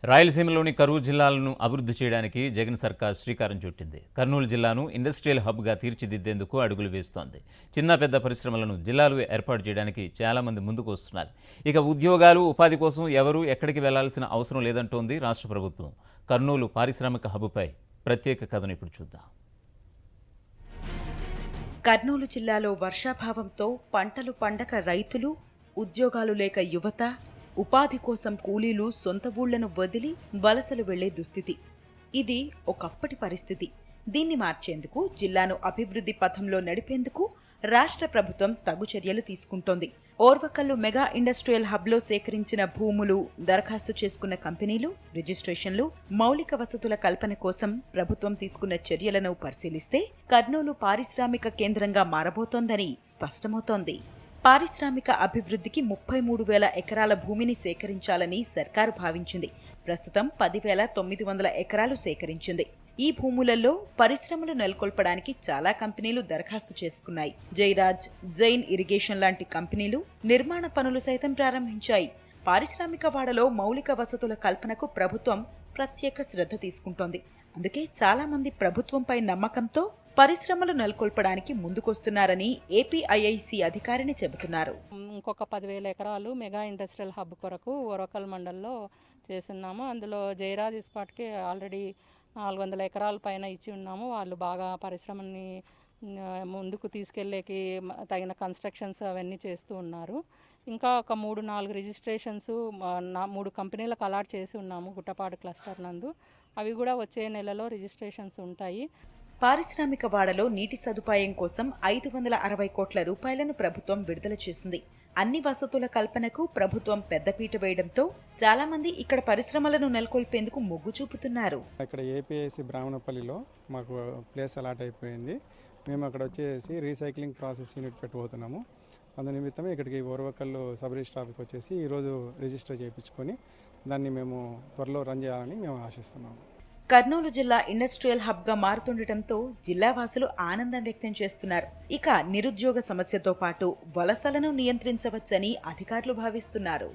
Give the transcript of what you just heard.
రాయలసీమలోని కరూరు జిల్లాలను అభివృద్ధి చేయడానికి జగన్ సర్కార్ శ్రీకారం చుట్టింది. కర్నూలు జిల్లాను ఇండస్ట్రియల్ హబ్గా తీర్చిదిద్దేందుకు అడుగులు వేస్తోంది. చిన్న పెద్ద పరిశ్రమలను జిల్లాలో ఏర్పాటు చేయడానికి చాలామంది ముందుకు వస్తున్నారు. ఇక ఉద్యోగాలు, ఉపాధి కోసం ఎవరూ ఎక్కడికి వెళ్లాల్సిన అవసరం లేదంటోంది రాష్ట్ర ప్రభుత్వం. కర్నూలు పారిశ్రామిక హబ్పై ప్రత్యేక కథను ఇప్పుడు చూద్దాం. కర్నూలు జిల్లాలో వర్షాభావంతో పంటలు పండక రైతులు, ఉద్యోగాలు లేక యువత, ఉపాధి కోసం కూలీలు సొంత ఊళ్లను వదిలి వలసలు వెళ్లే దుస్థితి. ఇది ఒకప్పటి పరిస్థితి. దీన్ని మార్చేందుకు జిల్లాను అభివృద్ధి పథంలో నడిపేందుకు రాష్ట్ర ప్రభుత్వం తగు చర్యలు తీసుకుంటోంది. ఓర్వకల్లు మెగా ఇండస్ట్రియల్ హబ్లో సేకరించిన భూములు, దరఖాస్తు చేసుకున్న కంపెనీలు, రిజిస్ట్రేషన్లు, మౌలిక వసతుల కల్పన కోసం ప్రభుత్వం తీసుకున్న చర్యలను పరిశీలిస్తే కర్నూలు పారిశ్రామిక కేంద్రంగా మారబోతోందని స్పష్టమవుతోంది. పారిశ్రామిక అభివృద్ధికి 33,000 ఎకరాల భూమిని సేకరించాలని సర్కారు భావించింది. ప్రస్తుతం 10,900 ఎకరాలు సేకరించింది. ఈ భూములలో పరిశ్రమలు నెలకొల్పడానికి చాలా కంపెనీలు దరఖాస్తు చేసుకున్నాయి. జైరాజ్, జైన్ ఇరిగేషన్ లాంటి కంపెనీలు నిర్మాణ పనులు సైతం ప్రారంభించాయి. పారిశ్రామిక వాడలో మౌలిక వసతుల కల్పనకు ప్రభుత్వం ప్రత్యేక శ్రద్ధ తీసుకుంటోంది. అందుకే చాలా మంది ప్రభుత్వంపై నమ్మకంతో పరిశ్రమలు నెలకొల్పడానికి ముందుకొస్తున్నారని ఏపీఐఐసి అధికారిని చెబుతున్నారు. ఇంకొక 10,000 ఎకరాలు మెగా ఇండస్ట్రియల్ హబ్ కొరకు ఓరకల్ మండల్లో చేస్తున్నాము. అందులో జయరాజ్ ఇస్పాట్కి ఆల్రెడీ 400 ఎకరాల పైన ఇచ్చి ఉన్నాము. వాళ్ళు బాగా పరిశ్రమని ముందుకు తీసుకెళ్లేకి తగిన కన్స్ట్రక్షన్స్ అవన్నీ చేస్తూ ఉన్నారు. ఇంకా ఒక 3-4 రిజిస్ట్రేషన్స్ 3 కంపెనీలకు అలాట్ చేసి ఉన్నాము గుట్టపాడు క్లస్టర్ నందు. అవి కూడా వచ్చే నెలలో రిజిస్ట్రేషన్స్ ఉంటాయి. పారిశ్రామిక వాడలో నీటి సదుపాయం కోసం 560 కోట్ల రూపాయలను ప్రభుత్వం విడుదల చేసింది. అన్ని వసతుల కల్పనకు ప్రభుత్వం పెద్దపీట వేయడంతో చాలా మంది ఇక్కడ పరిశ్రమలను నెలకొల్పేందుకు మొగ్గు చూపుతున్నారు. ఇక్కడ ఏపీఐసి బ్రాహ్మణపల్లిలో మాకు ప్లేస్ అలాట్ అయిపోయింది. మేము అక్కడ వచ్చేసి రీసైక్లింగ్ ప్రాసెస్ యూనిట్ పెట్టబోతున్నాము. అందు నిమిత్తమే ఇక్కడికి ఓర్వకల్లు సబ్ రిజిస్టర్ ఆఫీస్కి వచ్చేసి ఈరోజు రిజిస్టర్ చేయించుకొని దాన్ని మేము త్వరలో రన్ చేయాలని మేము ఆశిస్తున్నాము. కర్నూలు జిల్లా ఇండస్ట్రియల్ హబ్గా మారుతుండటంతో జిల్లావాసులు ఆనందం వ్యక్తం చేస్తున్నారు. ఇక నిరుద్యోగ సమస్యతో పాటు వలసలను నియంత్రించవచ్చని అధికారులు భావిస్తున్నారు.